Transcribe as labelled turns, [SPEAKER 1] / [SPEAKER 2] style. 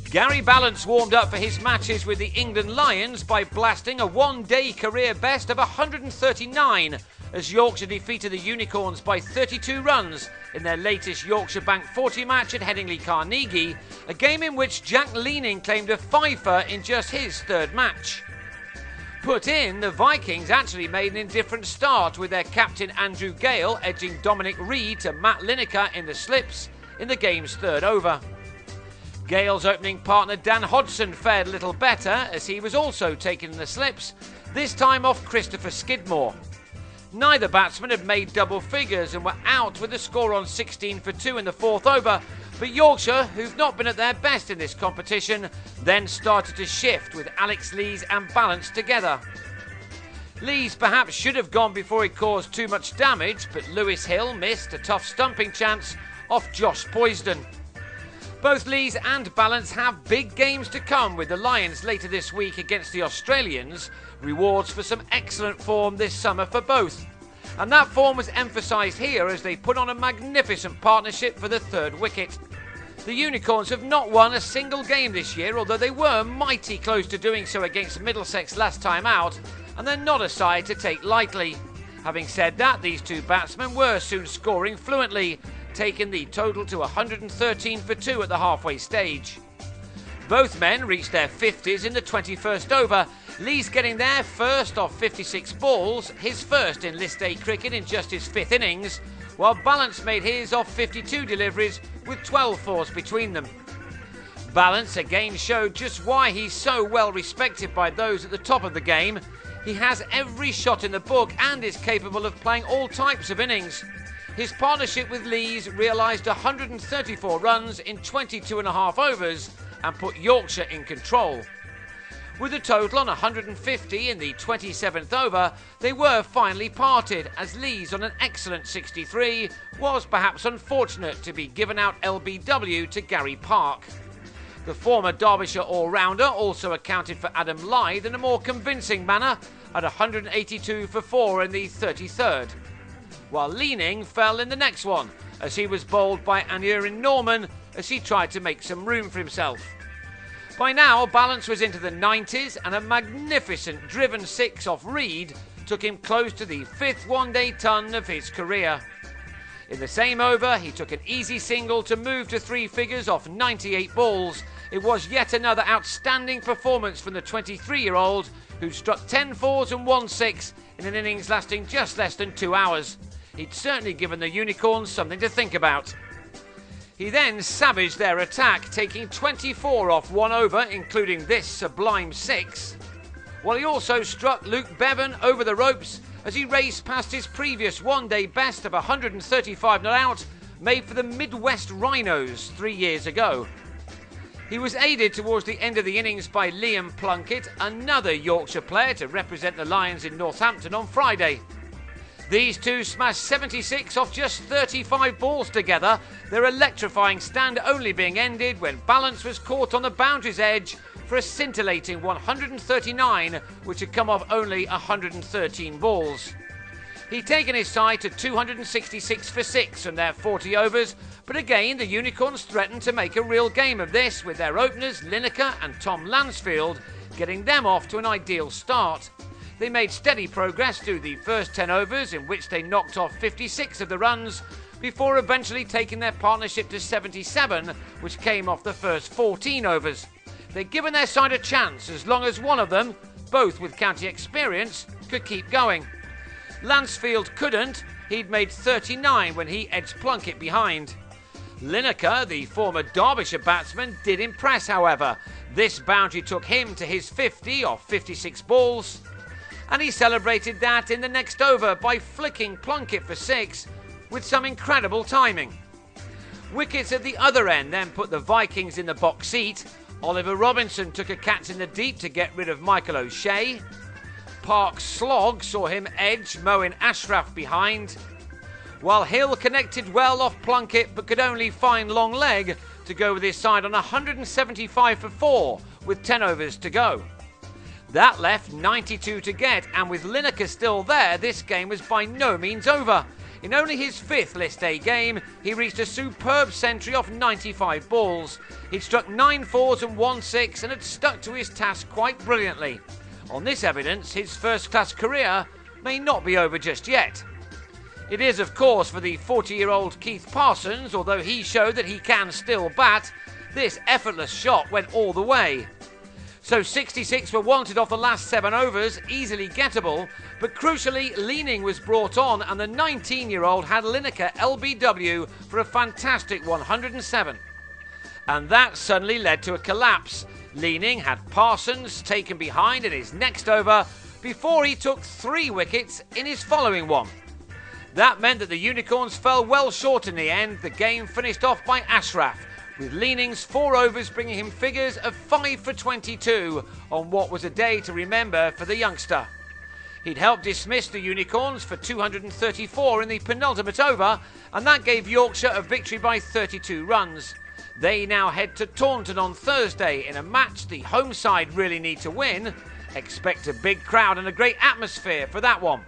[SPEAKER 1] Gary Balance warmed up for his matches with the England Lions by blasting a one-day career best of 139 as Yorkshire defeated the Unicorns by 32 runs in their latest Yorkshire YB40 match at Headingley Carnegie, a game in which Jack Leaning claimed a fifer in just his third match. Put in, the Vikings actually made an indifferent start with their captain Andrew Gale edging Dominic Reed to Matt Lineker in the slips in the game's third over. Gale's opening partner Dan Hodgson fared a little better as he was also taken in the slips, this time off Christopher Skidmore. Neither batsman had made double figures and were out with the score on 16 for 2 in the fourth over, but Yorkshire, who've not been at their best in this competition, then started to shift with Alex Lees and Balance together. Lees perhaps should have gone before he caused too much damage, but Lewis Hill missed a tough stumping chance off Josh Poisden. Both Lees and Balance have big games to come with the Lions later this week against the Australians, rewards for some excellent form this summer for both. And that form was emphasised here as they put on a magnificent partnership for the third wicket. The Unicorns have not won a single game this year, although they were mighty close to doing so against Middlesex last time out, and they're not a side to take lightly. Having said that, these two batsmen were soon scoring fluently, taking the total to 113 for 2 at the halfway stage. Both men reached their 50s in the 21st over, Lees getting there first off 56 balls, his first in List A cricket in just his fifth innings, while Balance made his off 52 deliveries with 12 fours between them. Balance again showed just why he's so well respected by those at the top of the game. He has every shot in the book and is capable of playing all types of innings. His partnership with Lees realised 134 runs in 22.5 overs and put Yorkshire in control. With a total on 150 in the 27th over, they were finally parted as Lees on an excellent 63 was perhaps unfortunate to be given out LBW to Gary Park. The former Derbyshire all-rounder also accounted for Adam Lyth in a more convincing manner at 182 for 4 in the 33rd. While Leaning fell in the next one as he was bowled by Aneurin Norman as he tried to make some room for himself. By now, Balance was into the 90s and a magnificent driven 6 off Reed took him close to the 5th one-day ton of his career. In the same over, he took an easy single to move to 3 figures off 98 balls. It was yet another outstanding performance from the 23-year-old who struck 10 fours and 1 6 in an innings lasting just less than 2 hours. He'd certainly given the Unicorns something to think about. He then savaged their attack, taking 24 off 1 over, including this sublime 6. While he also struck Luke Bevan over the ropes as he raced past his previous one-day best of 135 not out, made for the Midwest Rhinos 3 years ago. He was aided towards the end of the innings by Liam Plunkett, another Yorkshire player to represent the Lions in Northampton on Friday. These two smashed 76 off just 35 balls together, their electrifying stand only being ended when Balance was caught on the boundary's edge for a scintillating 139, which had come off only 113 balls. He'd taken his side to 266 for 6 from their 40 overs, but again the Unicorns threatened to make a real game of this with their openers Lineker and Tom Lansfield getting them off to an ideal start. They made steady progress through the first 10 overs in which they knocked off 56 of the runs before eventually taking their partnership to 77, which came off the first 14 overs. They'd given their side a chance as long as one of them, both with county experience, could keep going. Lansfield couldn't, he'd made 39 when he edged Plunkett behind. Lineker, the former Derbyshire batsman, did impress however. This boundary took him to his 50 off 56 balls. And he celebrated that in the next over by flicking Plunkett for 6 with some incredible timing. Wickets at the other end then put the Vikings in the box seat. Oliver Robinson took a catch in the deep to get rid of Michael O'Shea. Park's slog saw him edge Moeen Ashraf behind, while Hill connected well off Plunkett but could only find long leg to go with his side on 175 for 4 with 10 overs to go. That left 92 to get, and with Lineker still there, this game was by no means over. In only his 5th List A game, he reached a superb century off 95 balls. He'd struck 9 fours and 1 6 and had stuck to his task quite brilliantly. On this evidence, his first-class career may not be over just yet. It is, of course, for the 40-year-old Keith Parsons, although he showed that he can still bat. This effortless shot went all the way. So 66 were wanted off the last 7 overs, easily gettable, but crucially, Leaning was brought on and the 19-year-old had Lineker LBW for a fantastic 107. And that suddenly led to a collapse. Leaning had Parsons taken behind in his next over before he took 3 wickets in his following one. That meant that the Unicorns fell well short in the end. The game finished off by Ashraf, with Leaning's 4 overs bringing him figures of 5 for 22 on what was a day to remember for the youngster. He'd helped dismiss the Unicorns for 234 in the penultimate over, and that gave Yorkshire a victory by 32 runs. They now head to Taunton on Thursday in a match the home side really need to win. Expect a big crowd and a great atmosphere for that one.